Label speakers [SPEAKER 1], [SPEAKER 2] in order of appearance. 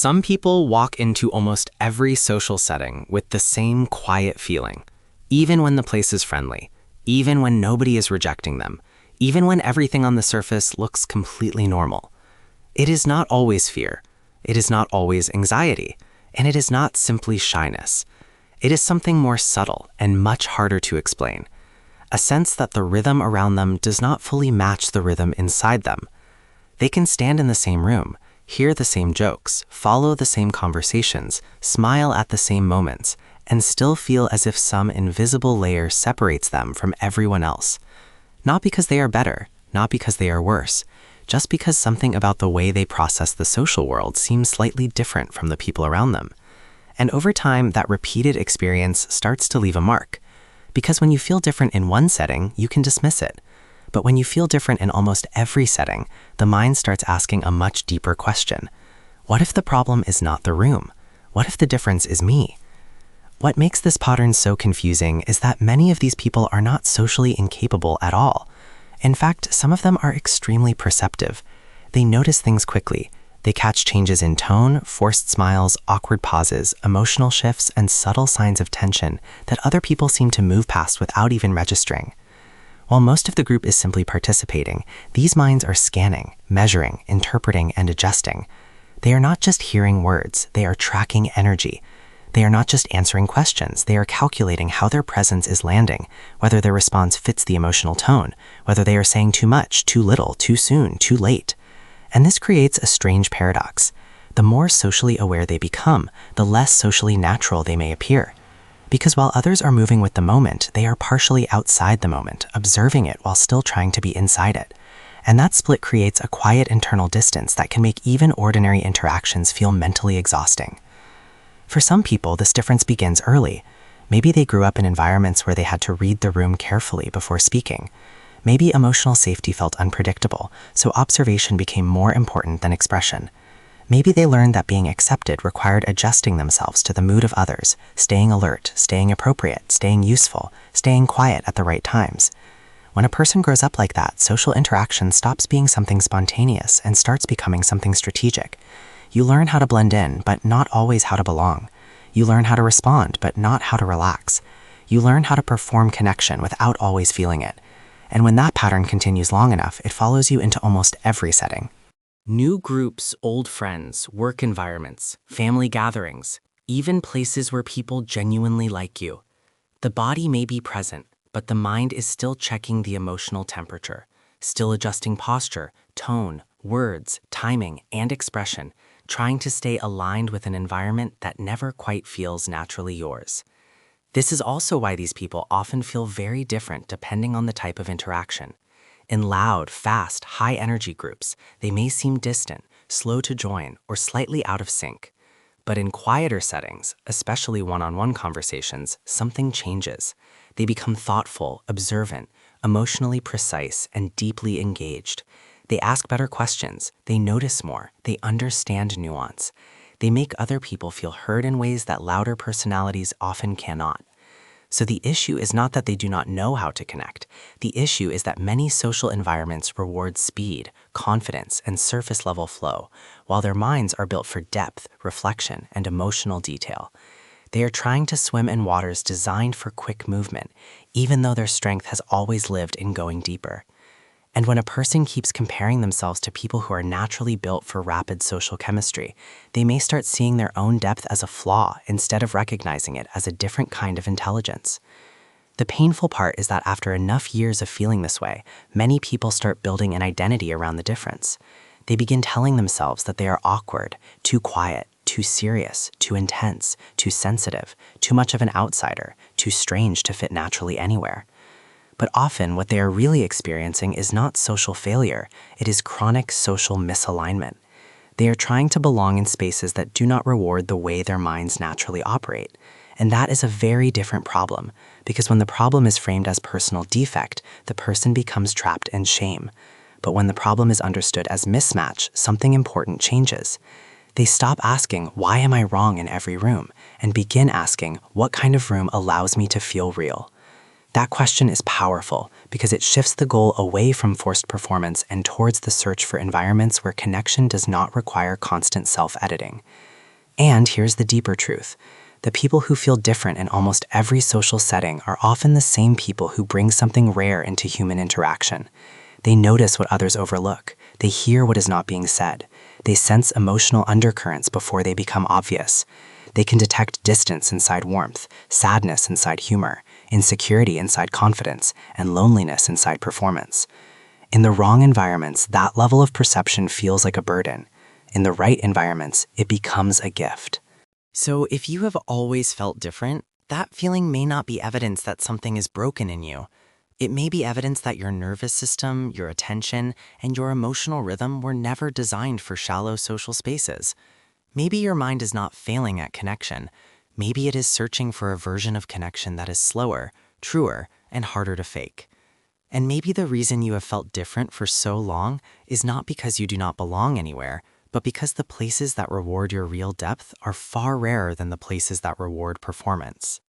[SPEAKER 1] Some people walk into almost every social setting with the same quiet feeling, even when the place is friendly, even when nobody is rejecting them, even when everything on the surface looks completely normal. It is not always fear. It is not always anxiety. And it is not simply shyness. It is something more subtle and much harder to explain. A sense that the rhythm around them does not fully match the rhythm inside them. They can stand in the same room, hear the same jokes, follow the same conversations, smile at the same moments, and still feel as if some invisible layer separates them from everyone else. Not because they are better, not because they are worse, just because something about the way they process the social world seems slightly different from the people around them. And over time, that repeated experience starts to leave a mark. Because when you feel different in one setting, you can dismiss it. But when you feel different in almost every setting, the mind starts asking a much deeper question. What if the problem is not the room? What if the difference is me? What makes this pattern so confusing is that many of these people are not socially incapable at all. In fact, some of them are extremely perceptive. They notice things quickly. They catch changes in tone, forced smiles, awkward pauses, emotional shifts, and subtle signs of tension that other people seem to move past without even registering. While most of the group is simply participating, these minds are scanning, measuring, interpreting, and adjusting. They are not just hearing words, they are tracking energy. They are not just answering questions, they are calculating how their presence is landing, whether their response fits the emotional tone, whether they are saying too much, too little, too soon, too late. And this creates a strange paradox. The more socially aware they become, the less socially natural they may appear. Because while others are moving with the moment, they are partially outside the moment, observing it while still trying to be inside it. And that split creates a quiet internal distance that can make even ordinary interactions feel mentally exhausting. For some people, this difference begins early. Maybe they grew up in environments where they had to read the room carefully before speaking. Maybe emotional safety felt unpredictable, so observation became more important than expression. Maybe they learned that being accepted required adjusting themselves to the mood of others, staying alert, staying appropriate, staying useful, staying quiet at the right times. When a person grows up like that, social interaction stops being something spontaneous and starts becoming something strategic. You learn how to blend in, but not always how to belong. You learn how to respond, but not how to relax. You learn how to perform connection without always feeling it. And when that pattern continues long enough, it follows you into almost every setting. New groups, old friends, work environments, family gatherings, even places where people genuinely like you. The body may be present, but the mind is still checking the emotional temperature, still adjusting posture, tone, words, timing, and expression, trying to stay aligned with an environment that never quite feels naturally yours. This is also why these people often feel very different depending on the type of interaction. In loud, fast, high-energy groups, they may seem distant, slow to join, or slightly out of sync. But in quieter settings, especially one-on-one conversations, something changes. They become thoughtful, observant, emotionally precise, and deeply engaged. They ask better questions, they notice more, they understand nuance. They make other people feel heard in ways that louder personalities often cannot. So the issue is not that they do not know how to connect. The issue is that many social environments reward speed, confidence, and surface-level flow, while their minds are built for depth, reflection, and emotional detail. They are trying to swim in waters designed for quick movement, even though their strength has always lived in going deeper. And when a person keeps comparing themselves to people who are naturally built for rapid social chemistry, they may start seeing their own depth as a flaw instead of recognizing it as a different kind of intelligence. The painful part is that after enough years of feeling this way, many people start building an identity around the difference. They begin telling themselves that they are awkward, too quiet, too serious, too intense, too sensitive, too much of an outsider, too strange to fit naturally anywhere. But often what they are really experiencing is not social failure, it is chronic social misalignment. They are trying to belong in spaces that do not reward the way their minds naturally operate. And that is a very different problem, because when the problem is framed as personal defect, the person becomes trapped in shame. But when the problem is understood as mismatch, something important changes. They stop asking, why am I wrong in every room, and begin asking, what kind of room allows me to feel real? That question is powerful because it shifts the goal away from forced performance and towards the search for environments where connection does not require constant self-editing. And here's the deeper truth. The people who feel different in almost every social setting are often the same people who bring something rare into human interaction. They notice what others overlook. They hear what is not being said. They sense emotional undercurrents before they become obvious. They can detect distance inside warmth, sadness inside humor, insecurity inside confidence, and loneliness inside performance. In the wrong environments, that level of perception feels like a burden. In the right environments, it becomes a gift. So if you have always felt different, that feeling may not be evidence that something is broken in you. It may be evidence that your nervous system, your attention, and your emotional rhythm were never designed for shallow social spaces. Maybe your mind is not failing at connection. Maybe it is searching for a version of connection that is slower, truer, and harder to fake. And maybe the reason you have felt different for so long is not because you do not belong anywhere, but because the places that reward your real depth are far rarer than the places that reward performance.